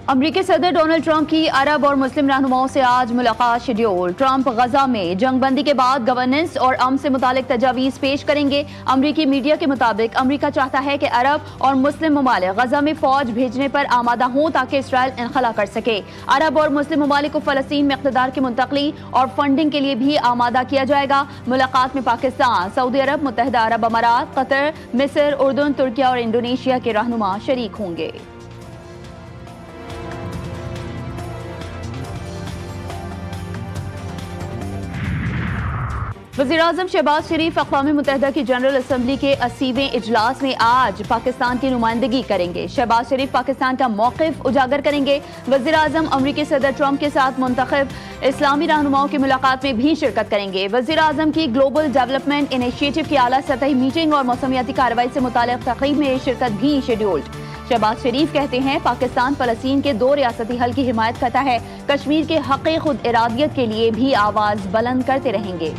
अमरीकी सदर Donald Trump की अरब और मुस्लिम रहनुमाओं से आज मुलाकात शेड्यूल। ट्रंप गजा में जंगबंदी के बाद गवर्नेंस और अमन से मुतालिक तजावीज़ पेश करेंगे। अमरीकी मीडिया के मुताबिक अमरीका चाहता है कि अरब और मुस्लिम ममालिक गजा में फौज भेजने पर आमादा हों ताकि इसराइल इनखला कर सके। अरब और मुस्लिम ममालिक को फलस्तीन में इक़्तिदार की मुंतकली और फंडिंग के लिए भी आमादा किया जाएगा। मुलाकात में पाकिस्तान, सऊदी अरब, मुत्तहिदा अरब अमारात, कतर, मिस्र, उर्दन, तुर्किया और इंडोनेशिया के रहनुमा शरीक होंगे। वज़ीर-ए-आज़म शहबाज शरीफ अक़वाम मुत्तहिदा की जनरल असम्बली के 80वें इजलास में आज पाकिस्तान की नुमाइंदगी करेंगे। शहबाज शरीफ पाकिस्तान का मौक़िफ़ उजागर करेंगे। वज़ीर-ए-आज़म अमरीकी सदर ट्रंप के साथ मुंतखब इस्लामी रहनुमाओं की मुलाकात में भी शिरकत करेंगे। वज़ीर-ए-आज़म की ग्लोबल डेवलपमेंट इनिशिएटिव की आला सतही मीटिंग और मौसमियाती कार्रवाई से मुताल्लिक़ तक़रीब में शिरकत भी शेड्यूल्ड। शहबाज शरीफ कहते हैं पाकिस्तान फ़लस्तीन के 2 रियासती हल की हिमायत करता है। कश्मीर के हक़ खुद इरादियत के लिए भी आवाज़ बुलंद करते रहेंगे।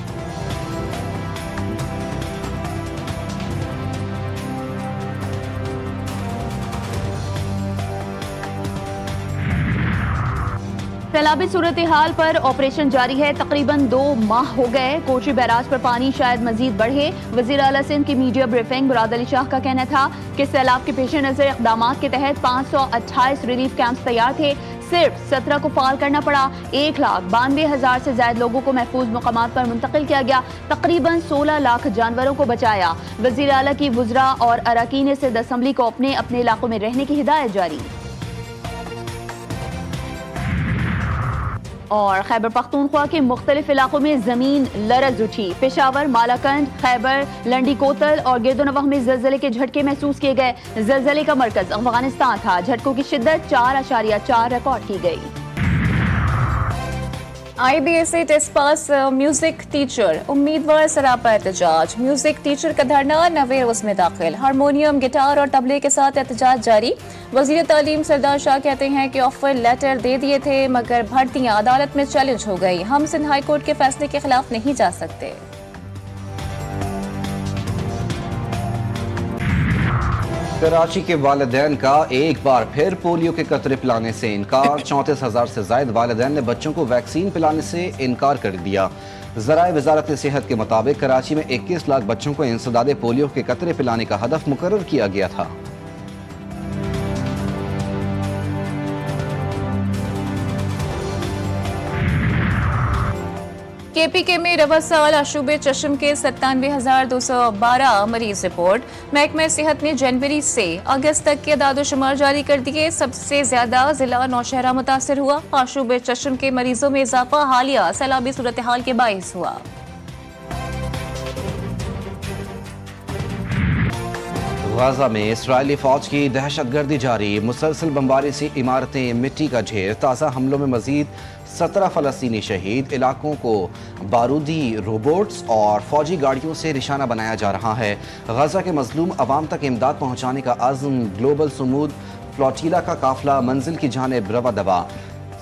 सैलाबी सूरत हाल पर ऑपरेशन जारी है। तकरीबन 2 माह हो गए। कोची बैराज पर पानी शायद मजीद बढ़े। वज़ीर आला सिंध की मीडिया ब्रीफिंग मुराद अली शाह का कहना था कि सैलाब के पेश नज़र इक़दाम के तहत 528 रिलीफ कैंप्स तैयार थे। सिर्फ 17 को फाल करना पड़ा। 1,92,000 से ज्यादा लोगों को महफूज मकामात पर मुंतकिल किया गया। तकरीबन 16 लाख जानवरों को बचाया। वज़ीर आला की वुज़रा और अरकान सिंध असम्बली को अपने अपने इलाकों में रहने की हिदायत जारी। और खैबर पख्तूनख्वा के मुख्तलिफ इलाकों में जमीन लरज उठी। पेशावर, मालाकंड, खैबर, लंडी कोतल और गिरदोनवाह में ज़लज़ले के झटके महसूस किए गए। ज़लज़ले का मरकज अफगानिस्तान था। झटकों की शिद्दत 4.4 रिकॉर्ड की गई। IBSA test pass music teacher उम्मीदवार सरापा एहतजाज। म्यूजिक टीचर का धरना 9वें रोज में दाखिल। हारमोनियम, गिटार और तबले के साथ एहतजाज जारी। वजीर तालीम सरदार शाह कहते हैं कि ऑफर लेटर दे दिए थे मगर भर्तियां अदालत में चैलेंज हो गई। हम सिंध हाई कोर्ट के फैसले के खिलाफ नहीं जा सकते। कराची के वालिदैन का एक बार फिर पोलियो के कतरे पिलाने से इनकार। 34,000 से ज्यादा वालिदैन ने बच्चों को वैक्सीन पिलाने से इनकार कर दिया। ज़राए वजारत सेहत के मुताबिक कराची में 21 लाख बच्चों को इंसदादे पोलियो के कतरे पिलाने का हदफ मुकर्रर किया गया था। KPK में रवा साल आशूबे चश्म के 97,212 मरीज रिपोर्ट। महकमा सेहत ने जनवरी से अगस्त तक के दादोशुमार जारी कर दिए। सबसे ज्यादा जिला नौशहरा मुतासर हुआ। आशूबे चश्म के मरीजों में इजाफा हालिया सैलाबी सूरत हाल के बाइस हुआ। गाजा में इसराइली फौज की दहशतगर्दी जारी। मुसलसल बमबारी से इमारतें मिट्टी का ढेर। ताज़ा हमलों में मजीद 17 फ़लस्तीनी शहीद। इलाकों को बारूदी रोबोट्स और फौजी गाड़ियों से निशाना बनाया जा रहा है। गाजा के मजलूम अवाम तक इमदाद पहुँचाने का आज़म। ग्लोबल सुमूद फ्लोटीला का काफिला मंजिल की जानिब रवा दवा।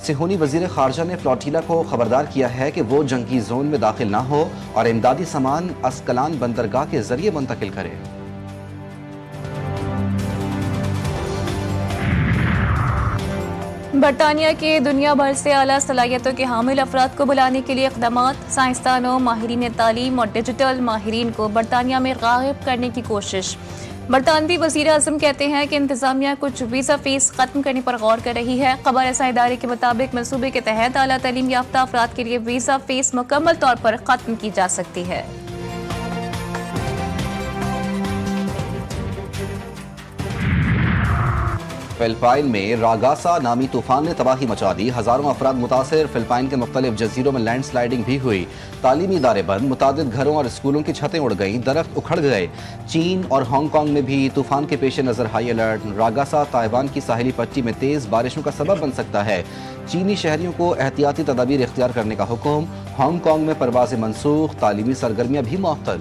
सिहोनी वजीर खारजा ने फ्लोटीला को खबरदार किया है कि वो जंगी जोन में दाखिल ना हो और इमदादी सामान अस्कलान बंदरगाह के जरिए मुंतकिल करे। बरतानिया के दुनिया भर से आला सलाहियतों के हामिल अफराद को बुलाने के लिए इक़दामात। साइंसदानों, माहिरीन तालीम और डिजिटल माहिरीन को बरतानिया में गायब करने की कोशिश। बरतानवी वज़ीर आज़म कहते हैं कि इंतजामिया कुछ वीज़ा फीस खत्म करने पर गौर कर रही है। खबर रसां इदारे के मुताबिक मनसूबे के तहत आला तालीम याफ्ता अफराद के लिए वीज़ा फीस मुकम्मल तौर पर खत्म की जा सकती है। फिलिपाइन में रागासा नामी तूफान ने तबाही मचा दी। हजारों अफराद मुतासिर। फिलिपाइन के मुख्तलिफ जजीरों में लैंड स्लाइडिंग भी हुई। तालीमी इदारे बंद। मुतादिद घरों और स्कूलों की छतें उड़ गईं। दरख्त उखड़ गए। चीन और हांगकांग में भी तूफान के पेश नज़र हाई अलर्ट। रागासा ताइवान की साहिली पट्टी में तेज बारिशों का सबब बन सकता है। चीनी शहरियों को एहतियाती तदाबीर इख्तियार करने का हुक्म। हांगकांग में परवाज़ें मनसूख। तालीमी सरगर्मियाँ भी मुअत्तल।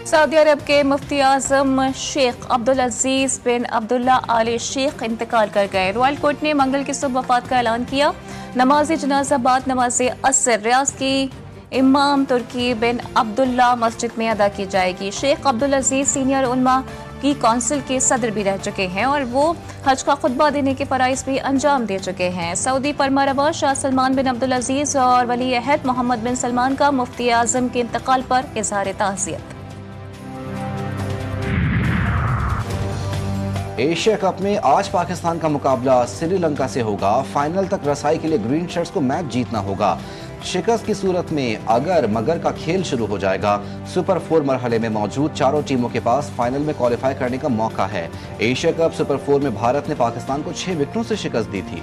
सऊदी अरब के मुफ्ती आजम शेख अब्दुल अजीज बिन अब्दुल्ला आले शेख इंतकाल कर गए। रॉयल कोर्ट ने मंगल की सुबह वफात का ऐलान किया। नमाज जनाजा बाद नमाज असर रियाज की इमाम तुर्की बिन अब्दुल्ला मस्जिद में अदा की जाएगी। शेख अब्दुल अजीज सीनियर उलमा की काउंसिल के सदर भी रह चुके हैं और वो हज का खुतबा देने के फराइज भी अंजाम दे चुके हैं। सऊदी परमरवा शाह सलमान बिन अब्दुल अजीज और वली अहद मोहम्मद बिन सलमान का मुफ्ती आजम के इंतकाल पर इजहार ताज़ियत। एशिया कप में आज पाकिस्तान का मुकाबला श्रीलंका से होगा। फाइनल तक रसाई के लिए ग्रीन शर्ट्स को मैच जीतना होगा। शिकस्त की सूरत में अगर मगर का खेल शुरू हो जाएगा। सुपर 4 मरहले में मौजूद चारों टीमों के पास फाइनल में क्वालिफाई करने का मौका है। एशिया कप सुपर 4 में भारत ने पाकिस्तान को 6 विकेटों से शिकस्त दी थी।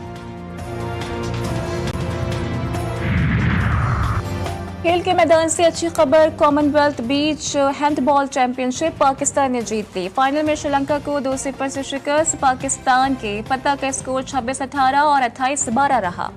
खेल के मैदान से अच्छी खबर, कॉमनवेल्थ बीच हैंडबॉल चैंपियनशिप पाकिस्तान ने जीत ली। फाइनल में श्रीलंका को 2-0 से शिकस्त। पाकिस्तान के फतह का स्कोर 26-18 और 28-12 रहा।